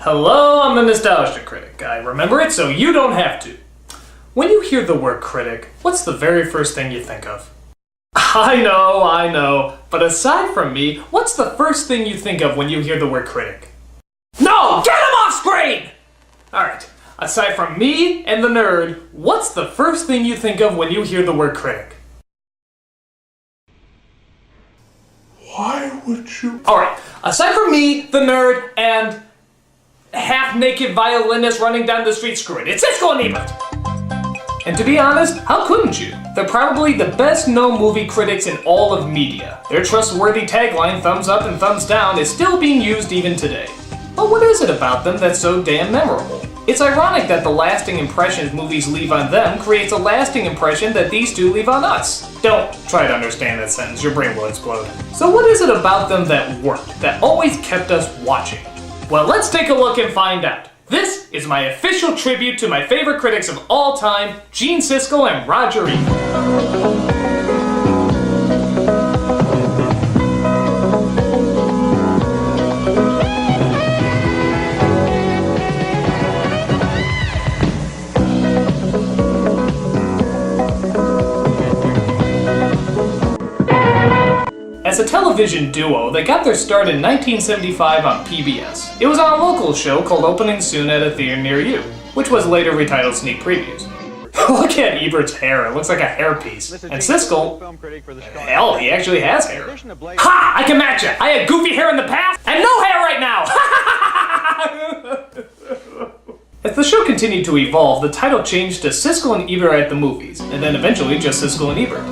Hello, I'm the Nostalgia Critic. I remember it so you don't have to. When you hear the word critic, what's the very first thing you think of? I know, but aside from me, what's the first thing you think of when you hear the word critic? No! Get him off screen! Alright, aside from me and the nerd, what's the first thing you think of when you hear the word critic? Why would you? Alright, aside from me, the nerd, and half-naked violinist running down the street, screw it, it's Siskel and Ebert! And to be honest, how couldn't you? They're probably the best-known movie critics in all of media. Their trustworthy tagline, thumbs up and thumbs down, is still being used even today. But what is it about them that's so damn memorable? It's ironic that the lasting impressions movies leave on them creates a lasting impression that these two leave on us. Don't try to understand that sentence, your brain will explode. So what is it about them that worked, that always kept us watching? Well, let's take a look and find out. This is my official tribute to my favorite critics of all time, Gene Siskel and Roger Ebert. As a television duo, they got their start in 1975 on PBS. It was on a local show called Opening Soon at a Theater Near You, which was later retitled Sneak Previews. Look at Ebert's hair, it looks like a hairpiece. And Siskel, hell, he actually has hair. Ha! I can match it! I had goofy hair in the past, and no hair right now! As the show continued to evolve, the title changed to Siskel and Ebert at the Movies, and then eventually just Siskel and Ebert.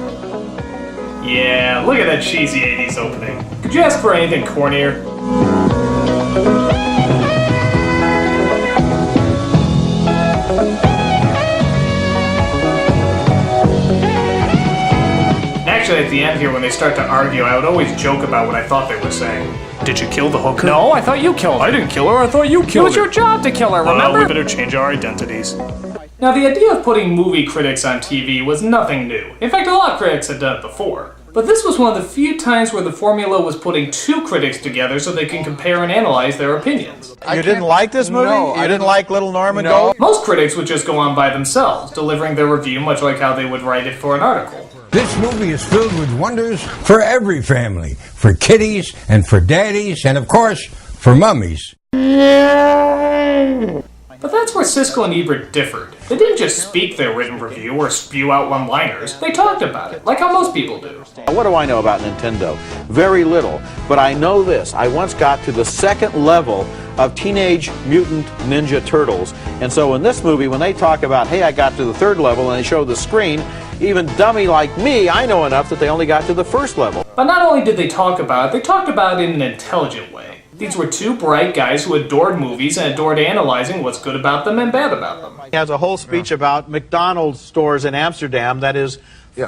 Yeah, look at that cheesy 80s opening. Could you ask for anything cornier? Actually, at the end here, when they start to argue, I would always joke about what I thought they were saying. Did you kill the hooker? No, I thought you killed her. I didn't kill her, I thought you killed her. It was your job to kill her, remember? Well, we better change our identities. Now, the idea of putting movie critics on TV was nothing new. In fact, a lot of critics had done it before. But this was one of the few times where the formula was putting two critics together so they can compare and analyze their opinions. You didn't like this movie? No, you didn't like Little Norman No. Gold? Most critics would just go on by themselves, delivering their review much like how they would write it for an article. This movie is filled with wonders for every family, for kiddies and for daddies and, of course, for mummies. But that's where Siskel and Ebert differed. They didn't just speak their written review or spew out one-liners. They talked about it, like how most people do. What do I know about Nintendo? Very little. But I know this. I once got to the second level of Teenage Mutant Ninja Turtles. And so in this movie, when they talk about, hey, I got to the third level, and they show the screen, even dummy like me, I know enough that they only got to the first level. But not only did they talk about it, they talked about it in an intelligent way. These were two bright guys who adored movies and adored analyzing what's good about them and bad about them. He has a whole speech about McDonald's stores in Amsterdam that is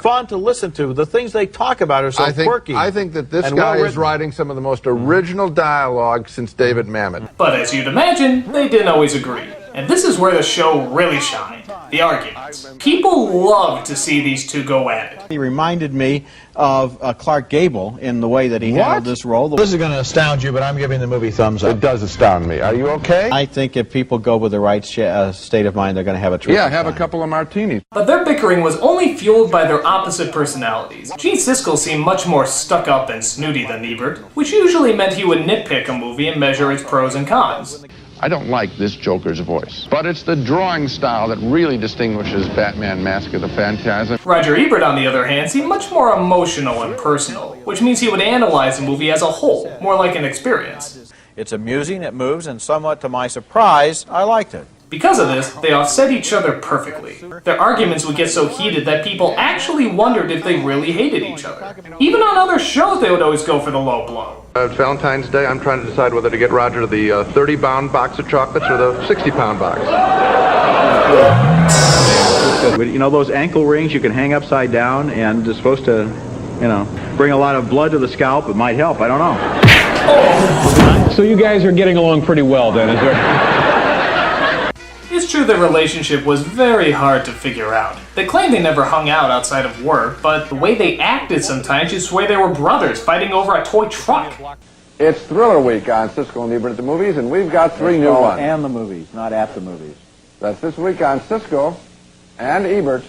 fun to listen to. The things they talk about are so quirky. I think that this guy is writing some of the most original dialogue since David Mamet. But as you'd imagine, they didn't always agree. And this is where the show really shined. The arguments. People loved to see these two go at it. He reminded me of Clark Gable in the way that he handled this role. This is going to astound you, but I'm giving the movie thumbs up. It does astound me. Are you okay? I think if people go with the right state of mind, they're going to have a terrific Yeah, have time. a couple of martinis. But their bickering was only fueled by their opposite personalities. Gene Siskel seemed much more stuck-up and snooty than Ebert, which usually meant he would nitpick a movie and measure its pros and cons. I don't like this Joker's voice, but it's the drawing style that really distinguishes Batman Mask of the Phantasm. Roger Ebert, on the other hand, seemed much more emotional and personal, which means he would analyze the movie as a whole, more like an experience. It's amusing, it moves, and somewhat to my surprise, I liked it. Because of this, they offset each other perfectly. Their arguments would get so heated that people actually wondered if they really hated each other. Even on other shows, they would always go for the low blow. It's Valentine's Day. I'm trying to decide whether to get Roger the 30-pound box of chocolates or the 60-pound box. You know those ankle rings you can hang upside down and it's supposed to, you know, bring a lot of blood to the scalp? It might help. I don't know. Oh. So you guys are getting along pretty well then, is there? It's true their relationship was very hard to figure out. They claim they never hung out outside of work, but the way they acted sometimes, you'd swear they were brothers fighting over a toy truck. It's Thriller Week on Siskel and Ebert at the movies, and we've got three new ones. And the movies, not at the movies. That's this week on Siskel and Ebert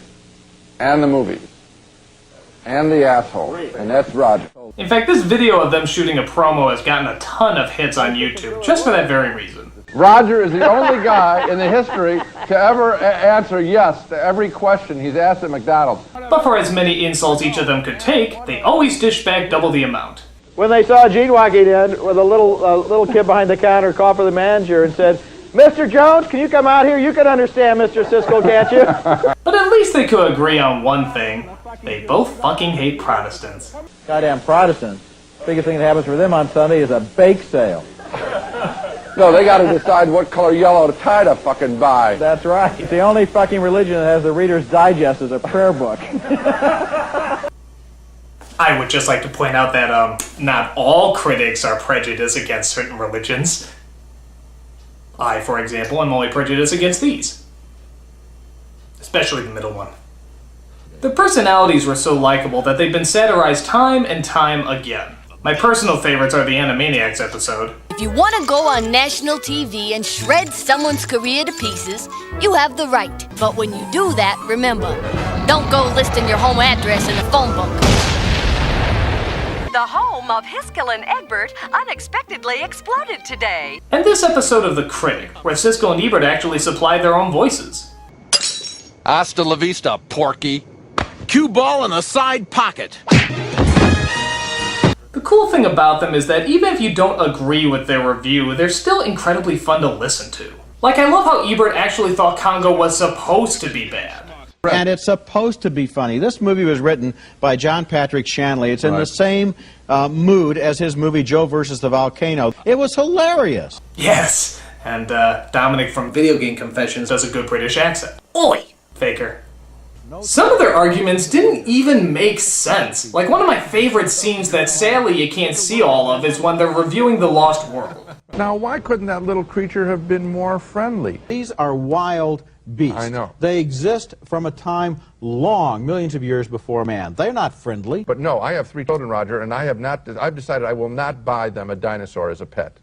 and the movies. And the asshole. And that's Roger. In fact, this video of them shooting a promo has gotten a ton of hits on YouTube, just for that very reason. Roger is the only guy in the history to ever answer yes to every question he's asked at McDonald's. But for as many insults each of them could take, they always dish back double the amount. When they saw Gene walking in with a little kid behind the counter, called for the manager and said, "Mr. Jones, can you come out here? You can understand Mr. Siskel, can't you?" But at least they could agree on one thing. They both fucking hate Protestants. Goddamn Protestants. Biggest thing that happens for them on Sunday is a bake sale. No, they got to decide what color yellow tie to fucking buy. That's right. It's the only fucking religion that has the Reader's Digest as a prayer book. I would just like to point out that not all critics are prejudiced against certain religions. I, for example, am only prejudiced against these. Especially the middle one. The personalities were so likable that they've been satirized time and time again. My personal favorites are the Animaniacs episode. If you want to go on national TV and shred someone's career to pieces, you have the right. But when you do that, remember, don't go listing your home address in a phone book. The home of Siskel and Ebert unexpectedly exploded today. And this episode of The Critic, where Siskel and Ebert actually supplied their own voices. Hasta la vista, porky. Cue ball in the side pocket. The cool thing about them is that even if you don't agree with their review, they're still incredibly fun to listen to. Like, I love how Ebert actually thought Congo was supposed to be bad. And it's supposed to be funny. This movie was written by John Patrick Shanley. It's in the same mood as his movie Joe versus the Volcano. It was hilarious. Yes, and Dominic from Video Game Confessions does a good British accent. Oi! Faker. Some of their arguments didn't even make sense. Like, one of my favorite scenes that sadly you can't see all of is when they're reviewing The Lost World. Now, why couldn't that little creature have been more friendly? These are wild beasts. I know. They exist from a time long, millions of years before man. They're not friendly. But no, I have 3 children, Roger, and I've decided I will not buy them a dinosaur as a pet.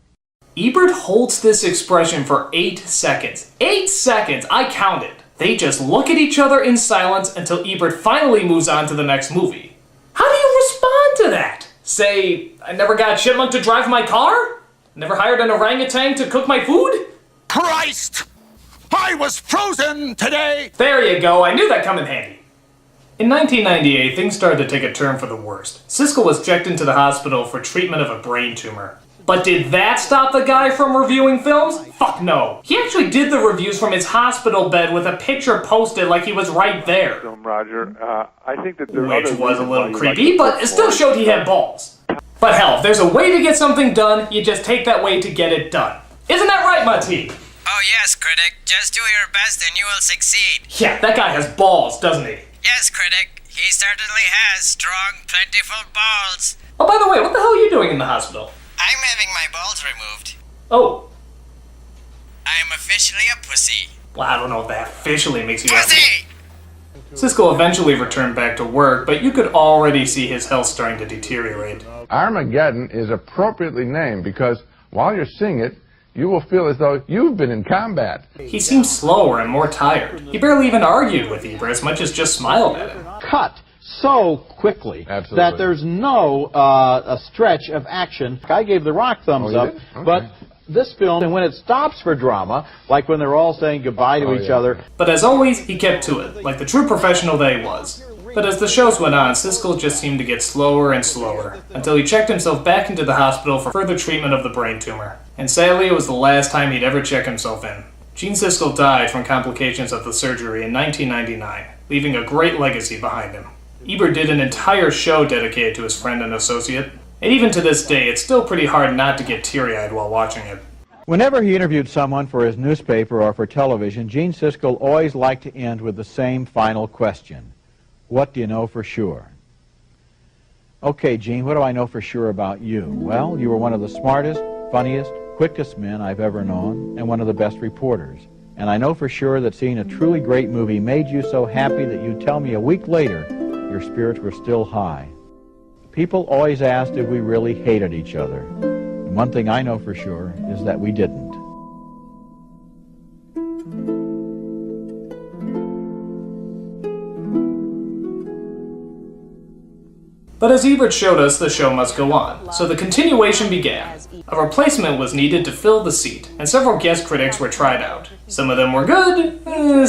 Ebert holds this expression for 8 seconds. 8 seconds! I counted. They just look at each other in silence until Ebert finally moves on to the next movie. How do you respond to that? Say, I never got a chipmunk to drive my car? Never hired an orangutan to cook my food? Christ! I was frozen today! There you go, I knew that'd come in handy. In 1998, things started to take a turn for the worst. Siskel was checked into the hospital for treatment of a brain tumor. But did that stop the guy from reviewing films? Fuck no. He actually did the reviews from his hospital bed with a picture posted like he was right there. Roger, I think that Which was a little creepy, but it still showed he had balls. But hell, if there's a way to get something done, you just take that way to get it done. Isn't that right, Mati? Oh yes, Critic. Just do your best and you will succeed. Yeah, that guy has balls, doesn't he? Yes, Critic. He certainly has strong, plentiful balls. Oh, by the way, what the hell are you doing in the hospital? I'm having my balls removed. Oh. I am officially a pussy. Well, I don't know if that officially makes you Pussy! Siskel eventually returned back to work, but you could already see his health starting to deteriorate. Armageddon is appropriately named because while you're seeing it, you will feel as though you've been in combat. He seemed slower and more tired. He barely even argued with Ebert as much as just smiled at him. Cut so quickly that there's no a stretch of action. I gave The Rock thumbs up, Okay. but this film, and when it stops for drama, like when they're all saying goodbye to each other. But as always, he kept to it, like the true professional that he was. But as the shows went on, Siskel just seemed to get slower and slower, until he checked himself back into the hospital for further treatment of the brain tumor. And sadly, it was the last time he'd ever check himself in. Gene Siskel died from complications of the surgery in 1999, leaving a great legacy behind him. Ebert did an entire show dedicated to his friend and associate, and even to this day, it's still pretty hard not to get teary-eyed while watching it. Whenever he interviewed someone for his newspaper or for television, Gene Siskel always liked to end with the same final question. What do you know for sure? Okay, Gene, what do I know for sure about you? Well, you were one of the smartest, funniest, quickest men I've ever known, and one of the best reporters. And I know for sure that seeing a truly great movie made you so happy that you'd tell me a week later your spirits were still high. People always asked if we really hated each other. One thing I know for sure is that we didn't. But as Ebert showed us, the show must go on, so the continuation began. A replacement was needed to fill the seat, and several guest critics were tried out. Some of them were good,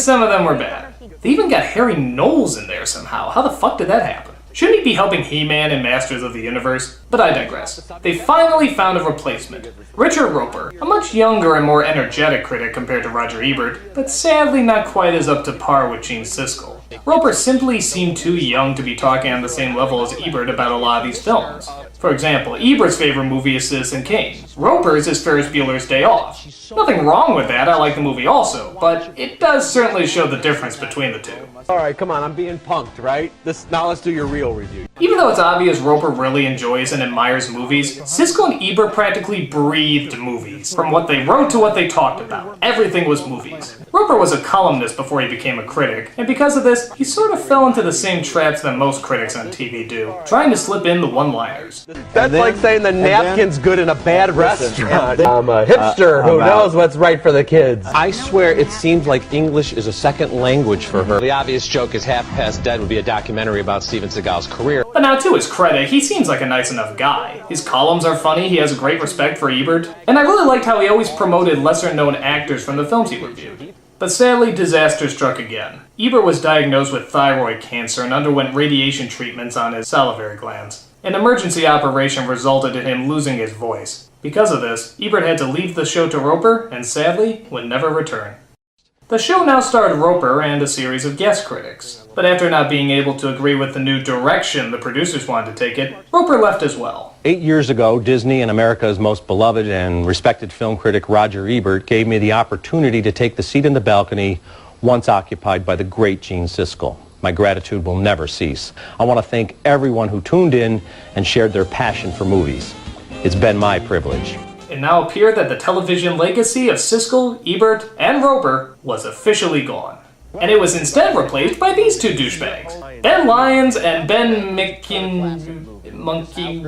some of them were bad. They even got Harry Knowles in there somehow. How the fuck did that happen? Shouldn't he be helping He-Man and Masters of the Universe? But I digress. They finally found a replacement. Richard Roeper, a much younger and more energetic critic compared to Roger Ebert, but sadly not quite as up to par with Gene Siskel. Roeper simply seemed too young to be talking on the same level as Ebert about a lot of these films. For example, Ebert's favorite movie is Citizen Kane. Roeper's is Ferris Bueller's Day Off. Nothing wrong with that, I like the movie also, but it does certainly show the difference between the two. Alright, come on, I'm being punked, right? Now let's do your real review. Even though it's obvious Roeper really enjoys and admires movies, Siskel and Ebert practically breathed movies. From what they wrote to what they talked about, everything was movies. Roeper was a columnist before he became a critic, and because of this, he sort of fell into the same traps that most critics on TV do, trying to slip in the one-liners. That's like saying the napkin's good in a bad restaurant. I'm a hipster who knows what's right for the kids. I swear it seems like English is a second language for her. The obvious joke is Half Past Dead would be a documentary about Steven Seagal's career. But now, to his credit, he seems like a nice enough guy. His columns are funny, he has great respect for Ebert, and I really liked how he always promoted lesser-known actors from the films he reviewed. But sadly, disaster struck again. Ebert was diagnosed with thyroid cancer and underwent radiation treatments on his salivary glands. An emergency operation resulted in him losing his voice. Because of this, Ebert had to leave the show to Roeper, and sadly, would never return. The show now starred Roeper and a series of guest critics. But after not being able to agree with the new direction the producers wanted to take it, Roeper left as well. 8 years ago, Disney and America's most beloved and respected film critic Roger Ebert gave me the opportunity to take the seat in the balcony once occupied by the great Gene Siskel. My gratitude will never cease. I want to thank everyone who tuned in and shared their passion for movies. It's been my privilege. It now appeared that the television legacy of Siskel, Ebert, and Roeper was officially gone. And it was instead replaced by these two douchebags. Ben Lyons and Ben Monkey...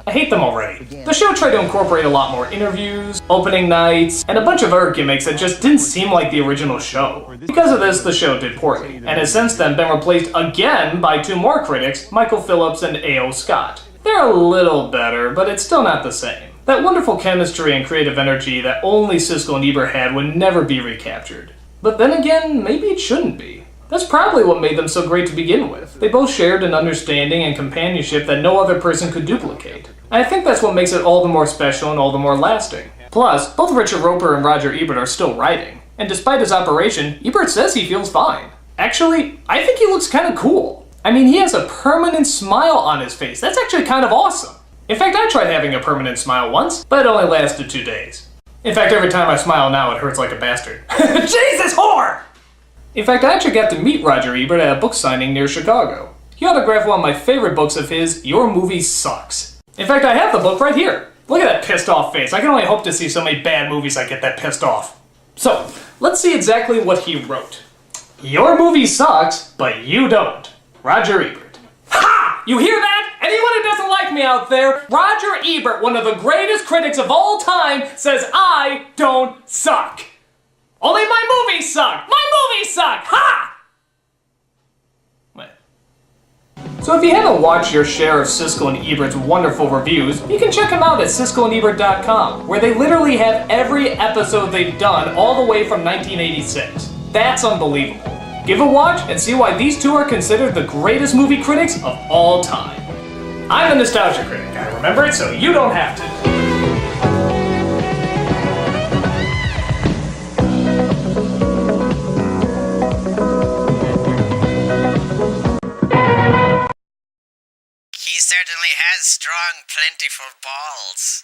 I hate them already. The show tried to incorporate a lot more interviews, opening nights, and a bunch of other gimmicks that just didn't seem like the original show. Because of this, the show did poorly, and has since then been replaced again by two more critics, Michael Phillips and A.O. Scott. They're a little better, but it's still not the same. That wonderful chemistry and creative energy that only Siskel and Ebert had would never be recaptured. But then again, maybe it shouldn't be. That's probably what made them so great to begin with. They both shared an understanding and companionship that no other person could duplicate. And I think that's what makes it all the more special and all the more lasting. Plus, both Richard Roeper and Roger Ebert are still writing. And despite his operation, Ebert says he feels fine. Actually, I think he looks kind of cool. I mean, he has a permanent smile on his face. That's actually kind of awesome. In fact, I tried having a permanent smile once, but it only lasted 2 days. In fact, every time I smile now, it hurts like a bastard. Jesus, whore! In fact, I actually got to meet Roger Ebert at a book signing near Chicago. He autographed one of my favorite books of his, Your Movie Sucks. In fact, I have the book right here. Look at that pissed off face. I can only hope to see so many bad movies I get that pissed off. So, let's see exactly what he wrote. Your movie sucks, but you don't. Roger Ebert. Ha! You hear that? Anyone who doesn't like me out there, Roger Ebert, one of the greatest critics of all time, says I don't suck. Only my movies suck. My movies suck. Ha! Wait. So if you haven't watched your share of Siskel and Ebert's wonderful reviews, you can check them out at SiskelandEbert.com, where they literally have every episode they've done all the way from 1986. That's unbelievable. Give a watch and see why these two are considered the greatest movie critics of all time. I'm the Nostalgia Critic. I remember it so you don't have to. He certainly has strong, plentiful balls.